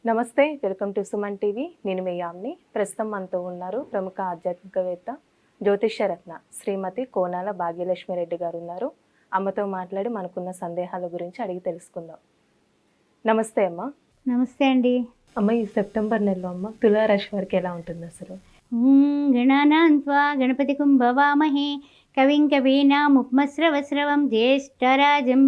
నమస్తే, welcome to Suman TV. నేను మీ యామ్ని. ప్రస్తుతం మనతో ఉన్నారు ప్రముఖ ఆధ్యాత్మికవేత్త జ్యోతిష్యరత్న శ్రీమతి కోనాల భాగ్యలక్ష్మి రెడ్డి గారు ఉన్నారు. అమ్మతో మాట్లాడి మనకున్న సందేహాల గురించి అడిగి తెలుసుకుందాం. నమస్తే అమ్మ. నమస్తే అండి. అమ్మ, ఈ సెప్టెంబర్ నెలలో అమ్మ తులారాశి వారికి ఎలా ఉంటుంది అసలు? గణానాన్వా గణపతి కుంభవామహే కవిం కవీనాముపమస్రవస్రవం జ్యేష్ఠరాజం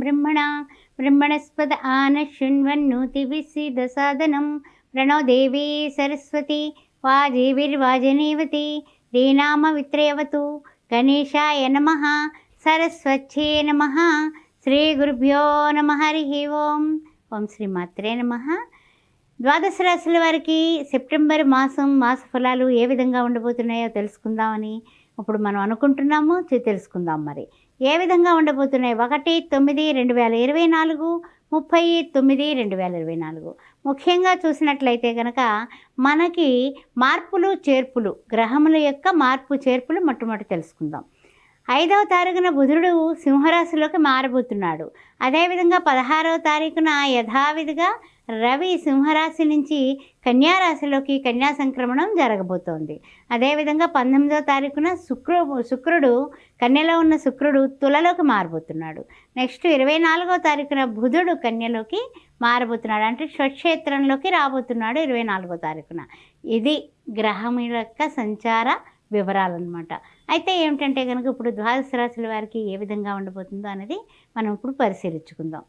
బ్రహ్మణస్పద ఆనశృణ్వన్నోతిభిస్సిదసాదనం ప్రణో దేవీ సరస్వతి వాజేవిర్వాజనేవతి ధీనామ విత్రయవతు గణేశాయ నమః సరస్వత్యే నమః శ్రీ గురుభ్యో నమః. హరి ఓం. ఓం శ్రీ మాత్రే నమః. ద్వాదశ రాశుల వారికి సెప్టెంబర్ మాస ఫలాలు ఏ విధంగా ఉండబోతున్నాయో తెలుసుకుందామని ఇప్పుడు మనం అనుకుంటున్నాము. తెలుసుకుందాం మరి ఏ విధంగా ఉండబోతున్నాయి. 1/9/2024, 30/9/2024. ముఖ్యంగా చూసినట్లయితే కనుక మనకి మార్పులు చేర్పులు, గ్రహముల యొక్క మార్పు చేర్పులు మొట్టమొదటి తెలుసుకుందాం. 5వ తారీఖున బుధుడు సింహరాశిలోకి మారబోతున్నాడు. అదేవిధంగా 16వ తారీఖున యథావిధిగా రవి సింహరాశి నుంచి కన్యారాశిలోకి కన్యా సంక్రమణం జరగబోతోంది. అదేవిధంగా 19వ తారీఖున శుక్రుడు కన్యలో ఉన్న శుక్రుడు తులలోకి మారబోతున్నాడు. నెక్స్ట్ 24వ తారీఖున బుధుడు కన్యలోకి మారబోతున్నాడు, అంటే స్వక్షేత్రంలోకి రాబోతున్నాడు 24వ తారీఖున. ఇది గ్రహముల యొక్క సంచార వివరాలన్నమాట. అయితే ఏమిటంటే కనుక ఇప్పుడు ద్వాదశ రాశుల వారికి ఏ విధంగా ఉండబోతుందో అనేది మనం ఇప్పుడు పరిశీలించుకుందాం.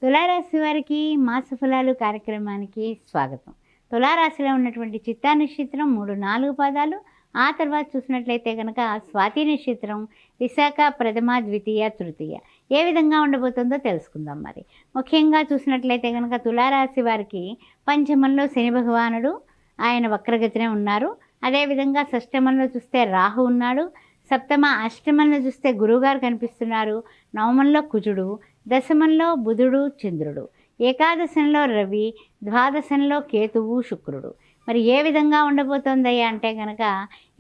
తులారాశి వారికి మాస ఫలాలు కార్యక్రమానికి స్వాగతం. తులారాశిలో ఉన్నటువంటి చిత్తా నక్షత్రం 3-4 పాదాలు, ఆ తర్వాత చూసినట్లయితే కనుక స్వాతి నక్షత్రం, విశాఖ ప్రథమ, ద్వితీయ, తృతీయ ఏ విధంగా ఉండబోతుందో తెలుసుకుందాం. మరి ముఖ్యంగా చూసినట్లయితే కనుక తులారాశి వారికి పంచమంలో శని భగవానుడు, ఆయన వక్రగతినే ఉన్నారు. అదేవిధంగా షష్టమంలో చూస్తే రాహు ఉన్నాడు. సప్తమ అష్టమంలో చూస్తే గురువుగారు కనిపిస్తున్నారు. నవమంలో కుజుడు, దశమంలో బుధుడు, చంద్రుడు, ఏకాదశంలో రవి, ద్వాదశంలో కేతువు, శుక్రుడు. మరి ఏ విధంగా ఉండబోతోందయ్యా అంటే కనుక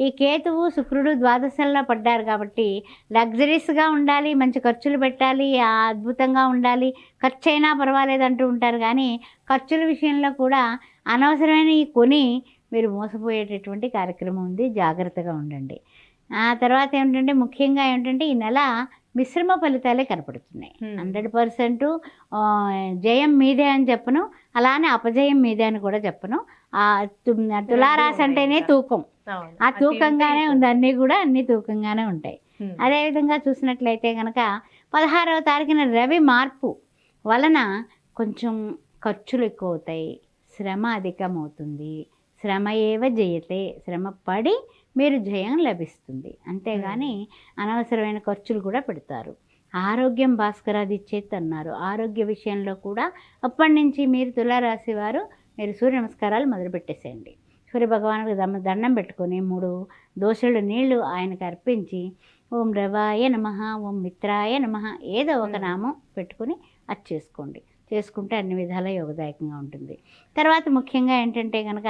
ఈ కేతువు శుక్రుడు ద్వాదశంలో పడ్డారు కాబట్టి లగ్జరీస్గా ఉండాలి, మంచి ఖర్చులు పెట్టాలి, అద్భుతంగా ఉండాలి, ఖర్చు అయినా పర్వాలేదు అంటూ ఉంటారు. కానీ ఖర్చుల విషయంలో కూడా అనవసరమైనవి కొని మీరు మోసపోయేటటువంటి కార్యక్రమం ఉంది. జాగ్రత్తగా ఉండండి. ఆ తర్వాత ఏమిటంటే ముఖ్యంగా ఏమిటంటే ఈ నెల మిశ్రమ ఫలితాలే కనపడుతున్నాయి. 100% జయం మీదే అని చెప్పను, అలానే అపజయం మీదే అని కూడా చెప్పను. తులారాశి అంటేనే తూకం, ఆ తూకంగానే ఉంది. అన్నీ తూకంగానే ఉంటాయి. అదేవిధంగా చూసినట్లయితే కనుక 16వ తారీఖున రవి మార్పు వలన కొంచెం ఖర్చులు ఎక్కువ అవుతాయి, శ్రమ అధికమవుతుంది. శ్రమ ఏవ జయతే, శ్రమ పడి మీరు జయం లభిస్తుంది. అంతేగాని అనవసరమైన ఖర్చులు కూడా పెడతారు. ఆరోగ్యం భాస్కరాది ఇచ్చేది అన్నారు. ఆరోగ్య విషయంలో కూడా అప్పటి నుంచి మీరు తులారాశి వారు మీరు సూర్య నమస్కారాలు మొదలుపెట్టేసేయండి. సూర్య భగవానుడికి దండం పెట్టుకొని 3 దోశలు నీళ్లు ఆయనకు అర్పించి ఓం రవాయ నమః, ఓం మిత్రాయ నమః ఏదో ఒక నామం పెట్టుకుని అది చేసుకోండి. చేసుకుంటే అన్ని విధాల యోగదాయకంగా ఉంటుంది. తర్వాత ముఖ్యంగా ఏంటంటే కనుక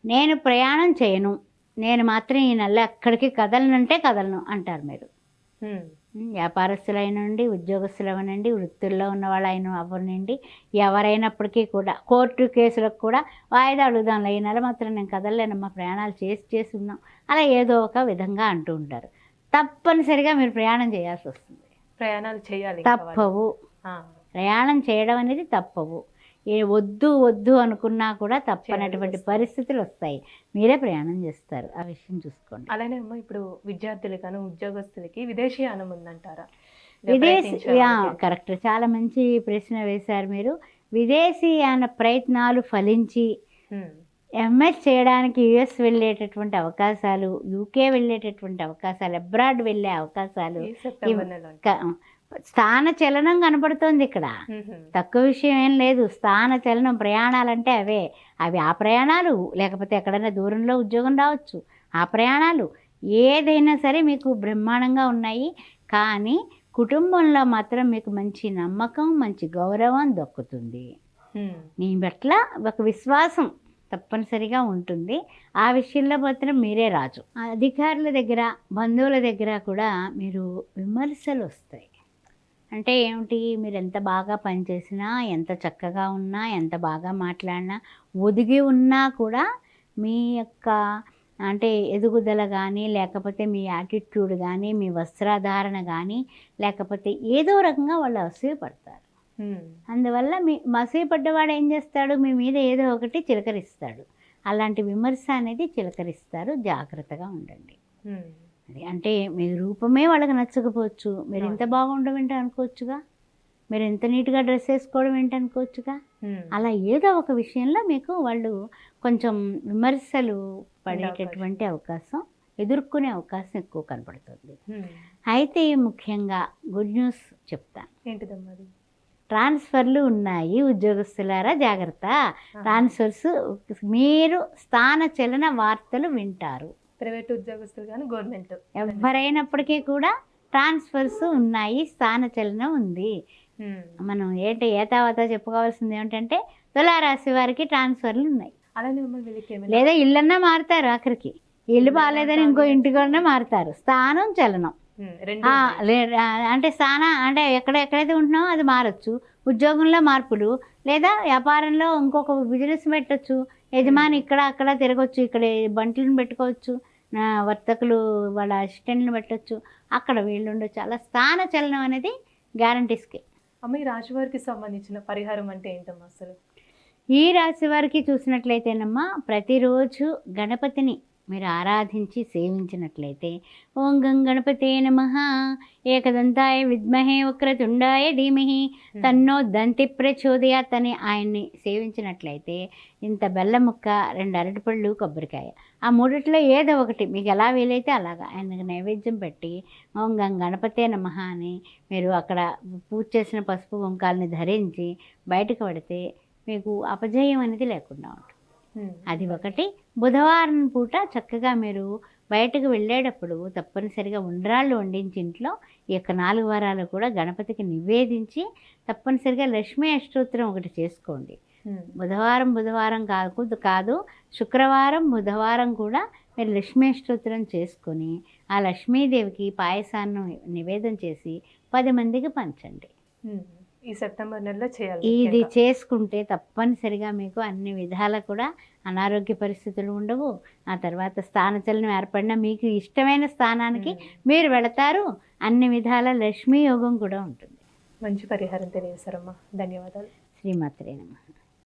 నేను ప్రయాణం చేయను, నేను మాత్రం ఈ నెల ఎక్కడికి కదలనంటే కదలను అంటారు మీరు. వ్యాపారస్తులైనండి, ఉద్యోగస్తులవనండి, వృత్తుల్లో ఉన్న వాళ్ళు అయిన అవ్వనండి, ఎవరైనప్పటికీ కూడా కోర్టు కేసులకు కూడా వాయిదా అడుగుదాంలే, ఈ నెల మాత్రం నేను కదలలేనమ్మా, ప్రయాణాలు చేసి ఉన్నాం అలా ఏదో ఒక విధంగా అంటూ ఉంటారు. తప్పనిసరిగా మీరు ప్రయాణం చేయాల్సి వస్తుంది. ప్రయాణాలు చేయాలి, తప్పవు. ప్రయాణం చేయడం అనేది తప్పవు. వద్దు అనుకున్నా కూడా తప్పనటువంటి పరిస్థితులు వస్తాయి. మీరే ప్రయాణం చేస్తారు, ఆ విషయం చూసుకోండి. అలానే అమ్మ, ఇప్పుడు విద్యార్థులకి ఉద్యోగస్తులకి విదేశీయానం ఉందంటారా? కరెక్ట్, చాలా మంచి ప్రశ్న వేశారు మీరు. విదేశీయాన ప్రయత్నాలు ఫలించి ఎంఎస్ చేయడానికి యుఎస్ వెళ్ళేటటువంటి అవకాశాలు, యూకే వెళ్ళేటటువంటి అవకాశాలు, అబ్రాడ్ వెళ్ళే అవకాశాలు, స్థాన చలనం కనపడుతోంది ఇక్కడ. తక్కువ విషయం ఏం లేదు. స్థాన చలనం, ప్రయాణాలంటే అవి ఆ ప్రయాణాలు, లేకపోతే ఎక్కడైనా దూరంలో ఉద్యోగం రావచ్చు, ఆ ప్రయాణాలు ఏదైనా సరే మీకు బ్రహ్మాండంగా ఉన్నాయి. కానీ కుటుంబంలో మాత్రం మీకు మంచి నమ్మకం, మంచి గౌరవం దక్కుతుంది. మీ పట్ల ఒక విశ్వాసం తప్పనిసరిగా ఉంటుంది. ఆ విషయంలో మాత్రం మీరే రాజు. అధికారుల దగ్గర, బంధువుల దగ్గర కూడా మీరు విమర్శలు వస్తాయి. అంటే ఏమిటి, మీరు ఎంత బాగా పనిచేసినా, ఎంత చక్కగా ఉన్నా, ఎంత బాగా మాట్లాడినా, ఒదిగి ఉన్నా కూడా మీ యొక్క అంటే ఎదుగుదల కానీ, లేకపోతే మీ యాటిట్యూడ్ కానీ, మీ వస్త్రధారణ కానీ, లేకపోతే ఏదో రకంగా వాళ్ళు అసూయపడతారు. అందువల్ల అసూయపడ్డవాడు ఏం చేస్తాడు, మీ మీద ఏదో ఒకటి చిలకరిస్తాడు. అలాంటి విమర్శ అనేది చిలకరిస్తారు. జాగ్రత్తగా ఉండండి. అది అంటే మీ రూపమే వాళ్ళకి నచ్చకపోవచ్చు, మీరు ఇంత బాగుండడం ఏంటి అనుకోవచ్చుగా, మీరు ఎంత నీట్గా డ్రెస్ వేసుకోవడం ఏంటి అనుకోవచ్చుగా. అలా ఏదో ఒక విషయంలో మీకు వాళ్ళు కొంచెం విమర్శలు పడేటటువంటి అవకాశం, ఎదుర్కొనే అవకాశం ఎక్కువ కనపడుతుంది. అయితే ముఖ్యంగా గుడ్ న్యూస్ చెప్తాను. ఏంటిదమ్మా అది? ట్రాన్స్ఫర్లు ఉన్నాయి ఉద్యోగస్తులారా, జాగ్రత్త. ట్రాన్స్ఫర్స్, మీరు స్థాన చలన వార్తలు వింటారు. ప్రైవేట్ ఉద్యోగస్తులు కానీ గవర్నమెంట్ ఎవరైనప్పటికీ కూడా ట్రాన్స్ఫర్స్ ఉన్నాయి, స్థాన చలనం ఉంది. మనం ఏతావతా చెప్పుకోవాల్సింది ఏమిటంటే తులారాశి వారికి ట్రాన్స్ఫర్లు ఉన్నాయి. అలానే లేదా ఇళ్ళన్నా మారుతారు, ఆఖరికి ఇల్లు బాగాలేదని ఇంకో ఇంటికన్నా మారుతారు. స్థానం చలనం అంటే అంటే ఎక్కడైతే ఉంటున్నామో అది మారచ్చు. ఉద్యోగంలో మార్పులు, లేదా వ్యాపారంలో ఇంకొక బిజినెస్ పెట్టచ్చు. యజమాని ఇక్కడ అక్కడ తిరగచ్చు, ఇక్కడ బంట్లను పెట్టుకోవచ్చు, వర్తకులు వాళ్ళ అసిస్టెంట్లను పెట్టచ్చు, అక్కడ వీళ్ళు ఉండొచ్చు. అలా స్థాన చలనం అనేది గ్యారంటీస్కి. అమ్మ, ఈ రాశి వారికి సంబంధించిన పరిహారం అంటే ఏంటమ్మా అసలు? ఈ రాశి వారికి చూసినట్లయితేనమ్మా, ప్రతిరోజు గణపతిని మీరు ఆరాధించి సేవించినట్లయితే, ఓం గం గణపతే నమః, ఏకదంతాయ విద్మహే వక్రతుండాయ ధీమహి తన్నో దంతి ప్రచోదయాత్ అని ఆయన్ని సేవించినట్లయితే, ఇంత బెల్లం ముక్క, 2 అరటిపళ్ళు, కొబ్బరికాయ, ఆ మూడిట్లో ఏదో ఒకటి మీకు ఎలా వీలైతే అలాగా ఆయనకు నైవేద్యం పెట్టి ఓం గం గణపతే నమః అని మీరు అక్కడ పూజ చేసిన పసుపు కుంకాలని ధరించి బయటకు పడితే మీకు అపజయం అనేది లేకుండా ఉంటుంది. అది ఒకటి. బుధవారం పూట చక్కగా మీరు బయటకు వెళ్ళేటప్పుడు తప్పనిసరిగా ఉండ్రాళ్ళు వండించి ఇంట్లో ఈ యొక్క 4 వారాలు కూడా గణపతికి నివేదించి తప్పనిసరిగా లక్ష్మీ అష్టోత్తరం ఒకటి చేసుకోండి. బుధవారం కాదు శుక్రవారం, బుధవారం కూడా మీరు లక్ష్మీ అష్టోత్తరం చేసుకొని ఆ లక్ష్మీదేవికి పాయసాన్ని నివేదన చేసి 10 మందికి పంచండి. ఈ సెప్టెంబర్ నెలలో చేయాలి. ఇది చేసుకుంటే తప్పనిసరిగా మీకు అన్ని విధాలా కూడా అనారోగ్య పరిస్థితులు ఉండవు. ఆ తర్వాత స్థానచలనం ఏర్పడినా మీకు ఇష్టమైన స్థానానికి మీరు వెళతారు. అన్ని విధాల లక్ష్మీ యోగం కూడా ఉంటుంది. మంచి పరిహారం తెలియజేశారమ్మా, ధన్యవాదాలు. శ్రీమాత్రే నమః.